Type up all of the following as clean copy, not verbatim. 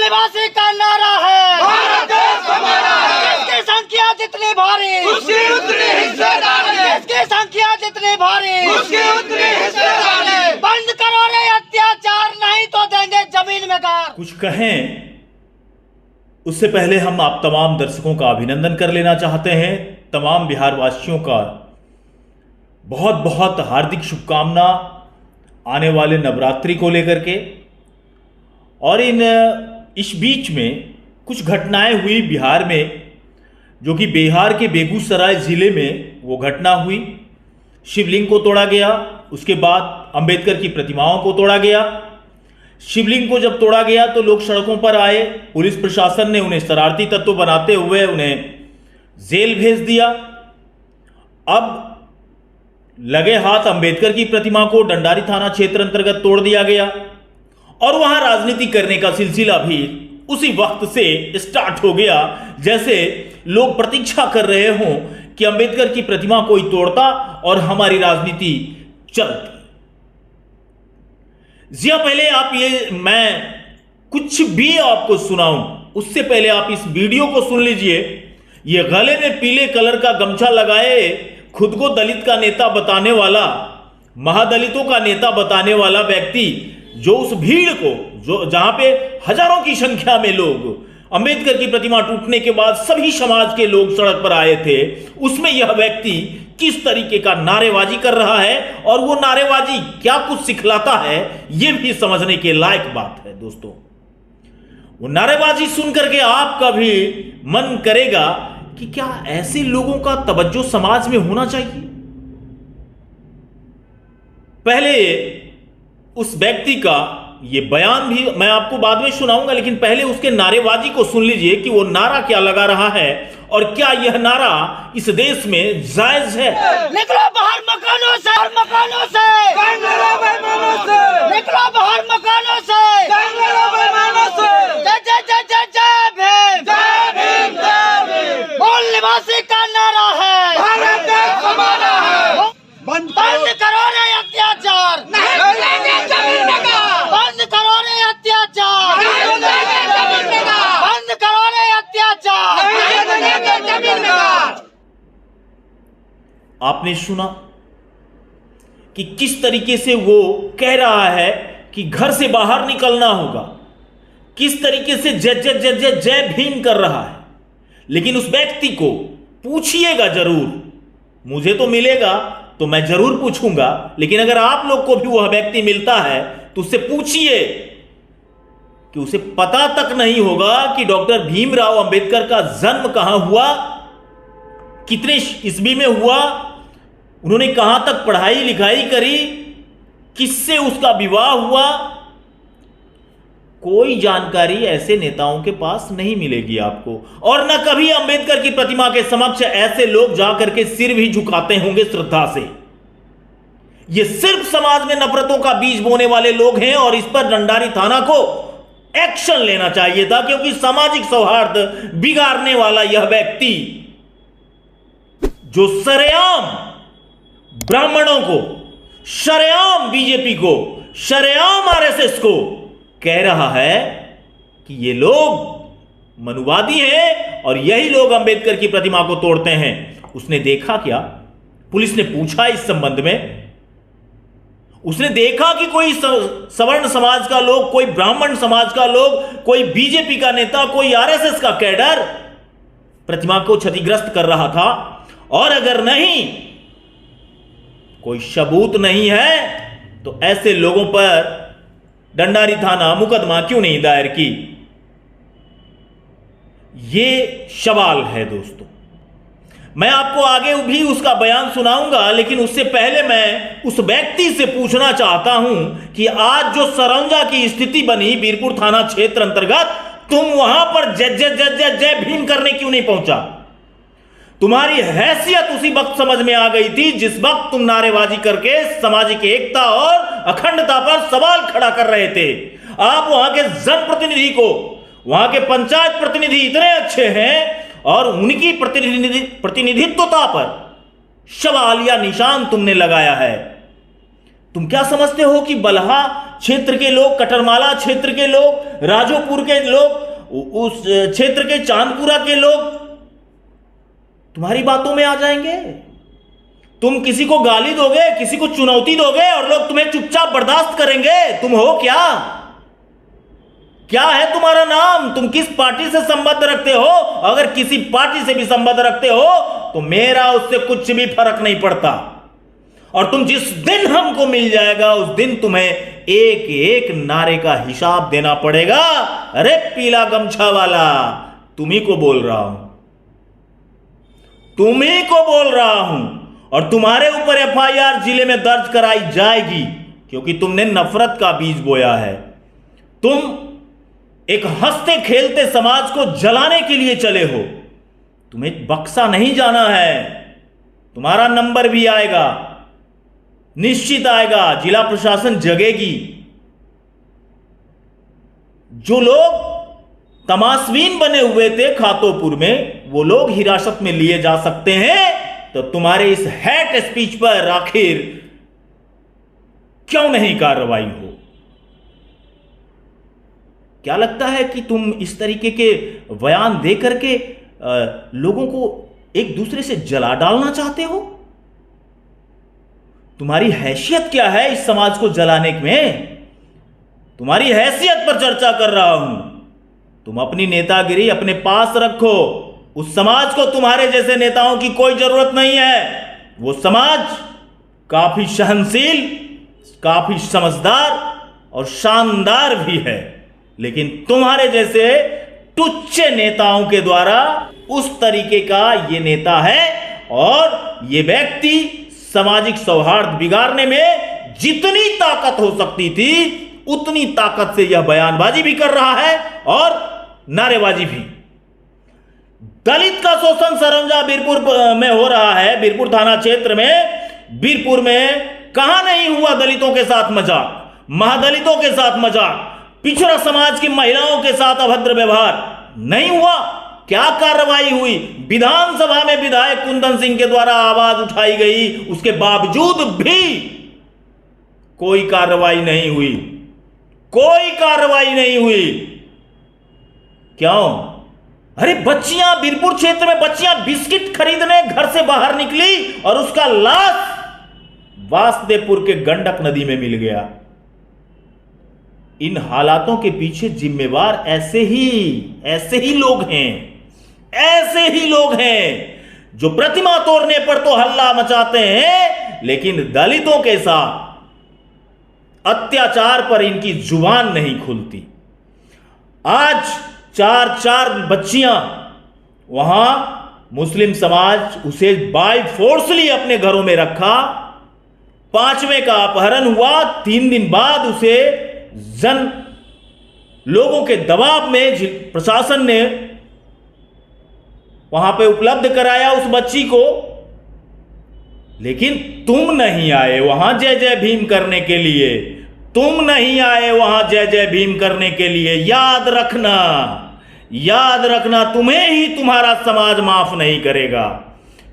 निवासी का नारा है, भारत देश हमारा है। जिसकी संख्या जितनी भारी उसकी उतनी हिस्सेदारी, जिसकी संख्या जितनी भारी उसकी उतनी हिस्सेदारी। बंद करो रे अत्याचार, नहीं तो देंगे जमीन में गार। कुछ कहें उससे पहले हम आप तमाम दर्शकों का अभिनंदन कर लेना चाहते हैं। तमाम बिहार वासियों का बहुत बहुत हार्दिक शुभकामना आने वाले नवरात्रि को लेकर के। और इस बीच में कुछ घटनाएं हुई बिहार में, जो कि बिहार के बेगूसराय जिले में वो घटना हुई। शिवलिंग को तोड़ा गया, उसके बाद अंबेडकर की प्रतिमाओं को तोड़ा गया। शिवलिंग को जब तोड़ा गया तो लोग सड़कों पर आए, पुलिस प्रशासन ने उन्हें शरारती तत्व बनाते हुए उन्हें जेल भेज दिया। अब लगे हाथ अंबेडकर की प्रतिमा को डंडारी थाना क्षेत्र अंतर्गत तोड़ दिया गया और वहां राजनीति करने का सिलसिला भी उसी वक्त से स्टार्ट हो गया, जैसे लोग प्रतीक्षा कर रहे हों कि अंबेडकर की प्रतिमा कोई तोड़ता और हमारी राजनीति चलती। जिया पहले आप मैं कुछ भी आपको सुनाऊं उससे पहले आप इस वीडियो को सुन लीजिए। ये गले में पीले कलर का गमछा लगाए खुद को दलित का नेता बताने वाला, महादलितों का नेता बताने वाला व्यक्ति, जो उस भीड़ को, जो जहां पे हजारों की संख्या में लोग अंबेडकर की प्रतिमा टूटने के बाद सभी समाज के लोग सड़क पर आए थे, उसमें यह व्यक्ति किस तरीके का नारेबाजी कर रहा है और वो नारेबाजी क्या कुछ सिखलाता है, यह भी समझने के लायक बात है दोस्तों। वो नारेबाजी सुन करके आपका भी मन करेगा कि क्या ऐसे लोगों का तवज्जो समाज में होना चाहिए। पहले उस व्यक्ति का ये बयान भी मैं आपको बाद में सुनाऊंगा, लेकिन पहले उसके नारेबाजी को सुन लीजिए कि वो नारा क्या लगा रहा है और क्या यह नारा इस देश में जायज है। निकलो बाहर मकानों से, मकानों से निकलो बाहर मकानों से, जय जय जय जय जय भीम, जय भीम, जय भीम। मूल निवासी का नारा है, भारत देश हमारा है। बंद करो रे अत्याचार, नहीं देंगे जमीन में गार। बंद करो रे अत्याचार, नहीं देंगे जमीन में गार। बंद करो रे अत्याचार। नहीं देंगे जमीन में गार। आपने सुना कि किस तरीके से वो कह रहा है कि घर से बाहर निकलना होगा, किस तरीके से जय जय जय जय जय भीम कर रहा है। लेकिन उस व्यक्ति को पूछिएगा जरूर, मुझे तो मिलेगा तो मैं जरूर पूछूंगा, लेकिन अगर आप लोग को भी वह व्यक्ति मिलता है तो उससे पूछिए कि उसे पता तक नहीं होगा कि डॉक्टर भीमराव अंबेडकर का जन्म कहां हुआ, कितने ईस्वी में हुआ, उन्होंने कहां तक पढ़ाई लिखाई करी, किससे उसका विवाह हुआ। कोई जानकारी ऐसे नेताओं के पास नहीं मिलेगी आपको, और न कभी अंबेडकर की प्रतिमा के समक्ष ऐसे लोग जाकर के सिर भी झुकाते होंगे श्रद्धा से। ये सिर्फ समाज में नफरतों का बीज बोने वाले लोग हैं और इस पर डंडारी थाना को एक्शन लेना चाहिए था, क्योंकि सामाजिक सौहार्द बिगाड़ने वाला यह व्यक्ति जो सरेआम ब्राह्मणों को, शरेआम बीजेपी को, शरेआम आरएसएस को कह रहा है कि ये लोग मनुवादी हैं और यही लोग अंबेडकर की प्रतिमा को तोड़ते हैं। उसने देखा क्या? पुलिस ने पूछा इस संबंध में, उसने देखा कि कोई सवर्ण समाज का लोग, कोई ब्राह्मण समाज का लोग, कोई बीजेपी का नेता, कोई आरएसएस का कैडर प्रतिमा को क्षतिग्रस्त कर रहा था। और अगर नहीं, कोई सबूत नहीं है तो ऐसे लोगों पर डंडारी थाना मुकदमा क्यों नहीं दायर की? ये सवाल है दोस्तों। मैं आपको आगे भी उसका बयान सुनाऊंगा, लेकिन उससे पहले मैं उस व्यक्ति से पूछना चाहता हूं कि आज जो सरौंजा की स्थिति बनी बीरपुर थाना क्षेत्र अंतर्गत, तुम वहां पर जय जय जय जय जय भीम करने क्यों नहीं पहुंचा? तुम्हारी हैसियत उसी वक्त समझ में आ गई थी जिस वक्त तुम नारेबाजी करके सामाजिक एकता और अखंडता पर सवाल खड़ा कर रहे थे। आप वहां के जनप्रतिनिधि को, वहां के पंचायत प्रतिनिधि इतने अच्छे हैं और उनकी प्रतिनिधित्वता पर सवाल या निशान तुमने लगाया है। तुम क्या समझते हो कि बलहा क्षेत्र के लोग, कटरमाला क्षेत्र के लोग, राजोपुर के लोग, उस क्षेत्र के चांदपुरा के लोग तुम्हारी बातों में आ जाएंगे। तुम किसी को गाली दोगे, किसी को चुनौती दोगे और लोग तुम्हें चुपचाप बर्दाश्त करेंगे। तुम हो क्या? क्या है तुम्हारा नाम? तुम किस पार्टी से संबंध रखते हो? अगर किसी पार्टी से भी संबंध रखते हो तो मेरा उससे कुछ भी फर्क नहीं पड़ता। और तुम जिस दिन हमको मिल जाएगा उस दिन तुम्हें एक एक नारे का हिसाब देना पड़ेगा। अरे पीला गमछा वाला, तुम्ही को बोल रहा हूं, तुम्ही को बोल रहा हूं। और तुम्हारे ऊपर एफआईआर जिले में दर्ज कराई जाएगी क्योंकि तुमने नफरत का बीज बोया है। तुम एक हंसते खेलते समाज को जलाने के लिए चले हो। तुम्हें बक्सा नहीं जाना है। तुम्हारा नंबर भी आएगा, निश्चित आएगा। जिला प्रशासन जगेगी। जो लोग तमाशबीन बने हुए थे खातोपुर में, वो लोग हिरासत में लिए जा सकते हैं। तो तुम्हारे इस हेट स्पीच पर आखिर क्यों नहीं कार्रवाई हो? क्या लगता है कि तुम इस तरीके के बयान दे करके लोगों को एक दूसरे से जला डालना चाहते हो? तुम्हारी हैसियत क्या है इस समाज को जलाने में? तुम्हारी हैसियत पर चर्चा कर रहा हूं। तुम अपनी नेतागिरी अपने पास रखो। उस समाज को तुम्हारे जैसे नेताओं की कोई जरूरत नहीं है। वो समाज काफी सहनशील, काफी समझदार और शानदार भी है, लेकिन तुम्हारे जैसे टुच्चे नेताओं के द्वारा उस तरीके का ये नेता है। और ये व्यक्ति सामाजिक सौहार्द बिगाड़ने में जितनी ताकत हो सकती थी उतनी ताकत से यह बयानबाजी भी कर रहा है और नारेबाजी भी। दलित का शोषण सरंजा बीरपुर में हो रहा है, बीरपुर थाना क्षेत्र में। बीरपुर में कहां नहीं हुआ दलितों के साथ मजाक, महादलितों के साथ मजाक, पिछड़ा समाज की महिलाओं के साथ अभद्र व्यवहार नहीं हुआ? क्या कार्रवाई हुई? विधानसभा में विधायक कुंदन सिंह के द्वारा आवाज उठाई गई, उसके बावजूद भी कोई कार्रवाई नहीं हुई। कोई कार्रवाई नहीं हुई। क्यों? अरे बच्चियां, बीरपुर क्षेत्र में बच्चियां बिस्किट खरीदने घर से बाहर निकली और उसका लाश वासुदेवपुर के गंडक नदी में मिल गया। इन हालातों के पीछे जिम्मेवार ऐसे ही लोग हैं, ऐसे ही लोग हैं जो प्रतिमा तोड़ने पर तो हल्ला मचाते हैं, लेकिन दलितों के साथ अत्याचार पर इनकी जुबान नहीं खुलती। आज 4 बच्चियां वहां मुस्लिम समाज उसे बाय फोर्सली अपने घरों में रखा। 5वें का अपहरण हुआ। 3 दिन बाद उसे लोगों के दबाव में प्रशासन ने वहां पे उपलब्ध कराया उस बच्ची को। लेकिन तुम नहीं आए वहां जय जय भीम करने के लिए। तुम नहीं आए वहां जय जय भीम करने के लिए। याद रखना, तुम्हें ही तुम्हारा समाज माफ नहीं करेगा,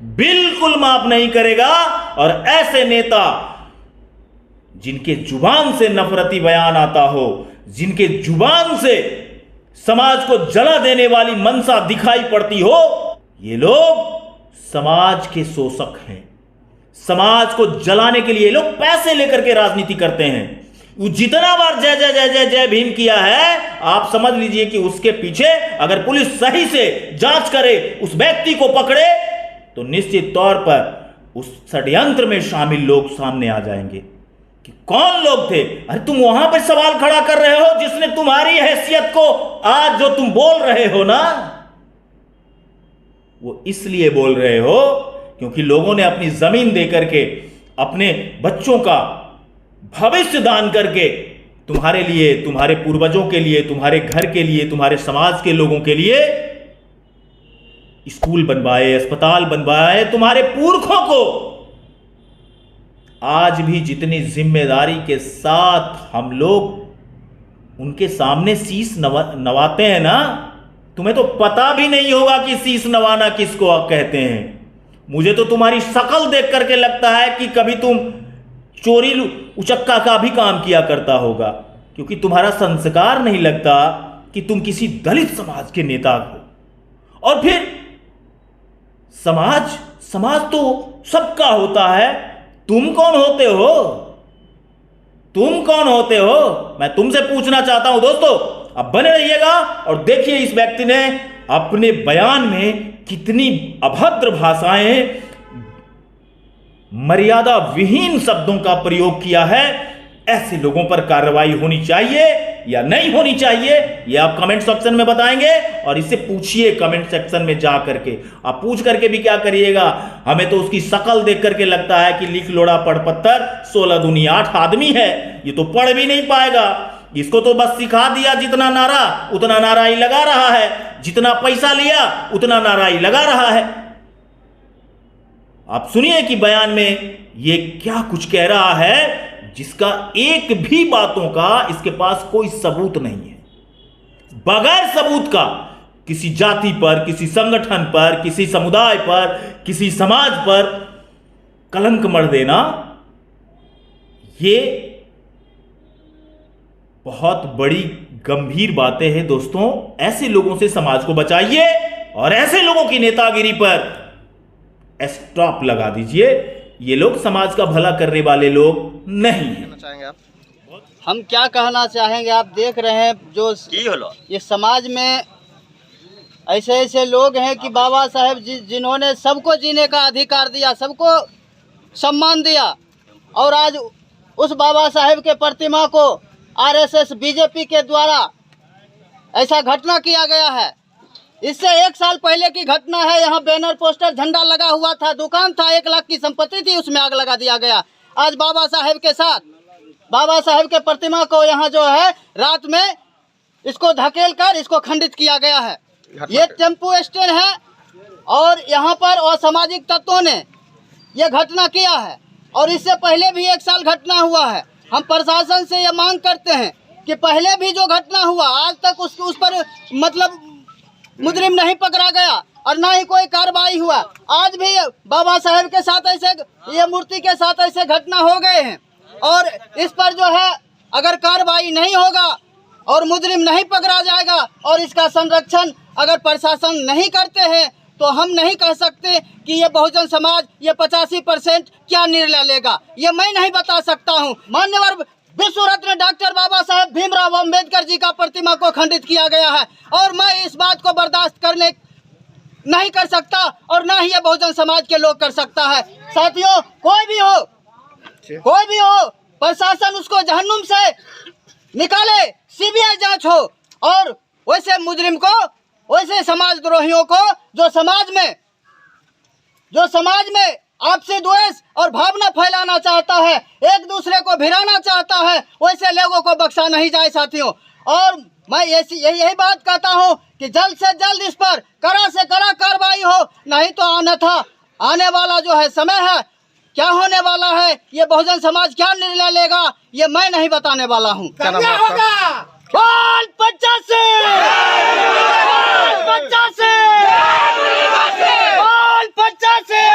बिल्कुल माफ नहीं करेगा। और ऐसे नेता जिनके जुबान से नफरती बयान आता हो, जिनके जुबान से समाज को जला देने वाली मंशा दिखाई पड़ती हो, ये लोग समाज के शोषक हैं। समाज को जलाने के लिए लोग पैसे लेकर के राजनीति करते हैं। वो जितना बार जय जय जय जय जय भीम किया है, आप समझ लीजिए कि उसके पीछे अगर पुलिस सही से जांच करे, उस व्यक्ति को पकड़े, तो निश्चित तौर पर उस षड्यंत्र में शामिल लोग सामने आ जाएंगे कि कौन लोग थे। अरे तुम वहां पर सवाल खड़ा कर रहे हो जिसने तुम्हारी हैसियत को आज जो तुम बोल रहे हो ना, वो इसलिए बोल रहे हो क्योंकि लोगों ने अपनी जमीन दे करके, अपने बच्चों का भविष्य दान करके तुम्हारे लिए, तुम्हारे पूर्वजों के लिए, तुम्हारे घर के लिए, तुम्हारे समाज के लोगों के लिए स्कूल बनवाए, अस्पताल बनवाए। तुम्हारे पुरखों को आज भी जितनी जिम्मेदारी के साथ हम लोग उनके सामने शीश नवाते हैं ना, तुम्हें तो पता भी नहीं होगा कि शीश नवाना किसको कहते हैं। मुझे तो तुम्हारी शक्ल देख करके लगता है कि कभी तुम चोरी उचक्का का भी काम किया करता होगा। क्योंकि तुम्हारा संस्कार नहीं लगता कि तुम किसी दलित समाज के नेता हो। और फिर समाज तो सबका होता है, तुम कौन होते हो? तुम कौन होते हो? मैं तुमसे पूछना चाहता हूं दोस्तों। अब बने रहिएगा और देखिए इस व्यक्ति ने अपने बयान में कितनी अभद्र भाषाएं, मर्यादा विहीन शब्दों का प्रयोग किया है। ऐसे लोगों पर कार्रवाई होनी चाहिए या नहीं होनी चाहिए, यह आप कमेंट सेक्शन में बताएंगे। और इससे पूछिए कमेंट सेक्शन में जा करके। आप पूछ करके भी क्या करिएगा, हमें तो उसकी शक्ल देख करके लगता है कि लिख लोड़ा पढ़ पत्थर 16 दूनी 8 आदमी है, ये तो पढ़ भी नहीं पाएगा। इसको तो बस सिखा दिया, जितना नारा उतना नारा ही लगा रहा है, जितना पैसा लिया उतना नारा ही लगा रहा है। आप सुनिए कि बयान में ये क्या कुछ कह रहा है, जिसका एक भी बातों का इसके पास कोई सबूत नहीं है। बगैर सबूत का किसी जाति पर, किसी संगठन पर, किसी समुदाय पर, किसी समाज पर कलंक मढ़ देना, ये बहुत बड़ी गंभीर बातें हैं दोस्तों। ऐसे लोगों से समाज को बचाइए और ऐसे लोगों की नेतागिरी पर स्टॉप लगा दीजिए। ये लोग समाज का भला करने वाले लोग नहीं हैं। चाहेंगे आप? हम क्या कहना चाहेंगे, आप देख रहे हैं जो ये समाज में ऐसे ऐसे लोग हैं कि बाबा साहेब जिन्होंने सबको जीने का अधिकार दिया, सबको सम्मान दिया, और आज उस बाबा साहेब के प्रतिमा को आरएसएस बीजेपी के द्वारा ऐसा घटना किया गया है। इससे 1 साल पहले की घटना है। यहाँ बैनर पोस्टर झंडा लगा हुआ था, दुकान था, 1 लाख की संपत्ति थी, उसमें आग लगा दिया गया। आज बाबा साहेब के साथ बाबा साहेब के प्रतिमा को यहाँ जो है रात में इसको धकेल कर इसको खंडित किया गया है। ये टेम्पू स्टैंड है और यहाँ पर असामाजिक तत्वों ने ये घटना किया है। और इससे पहले भी 1 साल घटना हुआ है। हम प्रशासन से ये मांग करते हैं कि पहले भी जो घटना हुआ आज तक उस पर मतलब मुजरिम नहीं पकड़ा गया और ना ही कोई कार्रवाई हुआ। आज भी बाबा साहेब के साथ ऐसे, ये मूर्ति के साथ ऐसे घटना हो गए हैं और इस पर जो है अगर कार्रवाई नहीं होगा और मुजरिम नहीं पकड़ा जाएगा और इसका संरक्षण अगर प्रशासन नहीं करते हैं तो हम नहीं कह सकते कि ये बहुजन समाज ये 85% क्या निर्णय लेगा, ये मैं नहीं बता सकता हूँ। मान्यवर विश्व रत्न डॉक्टर बाबा साहेब भीमराव अंबेडकर जी का प्रतिमा को खंडित किया गया है और मैं इस बात को बर्दाश्त करने नहीं कर सकता और ना ही ये बहुजन समाज के लोग कर सकता है। साथियों, कोई भी हो प्रशासन उसको जहन्नुम से निकाले, सीबीआई जांच हो और वैसे मुजरिम को, वैसे समाजद्रोहियों को जो समाज में आपसी द्वेष और भावना फैलाना चाहता है, एक दूसरे को भिड़ाना चाहता है, वैसे लोगों को बख्शा नहीं जाए साथियों। और मैं यही बात कहता हूँ कि जल्द से जल्द इस पर कड़ा से कड़ा कार्रवाई हो, नहीं तो अन्यथा आने वाला जो है समय है, क्या होने वाला है, ये बहुजन समाज क्या निर्णय लेगा, ये मैं नहीं बताने वाला हूँ। क्या नाम है आपका? बोल 85 बोल 85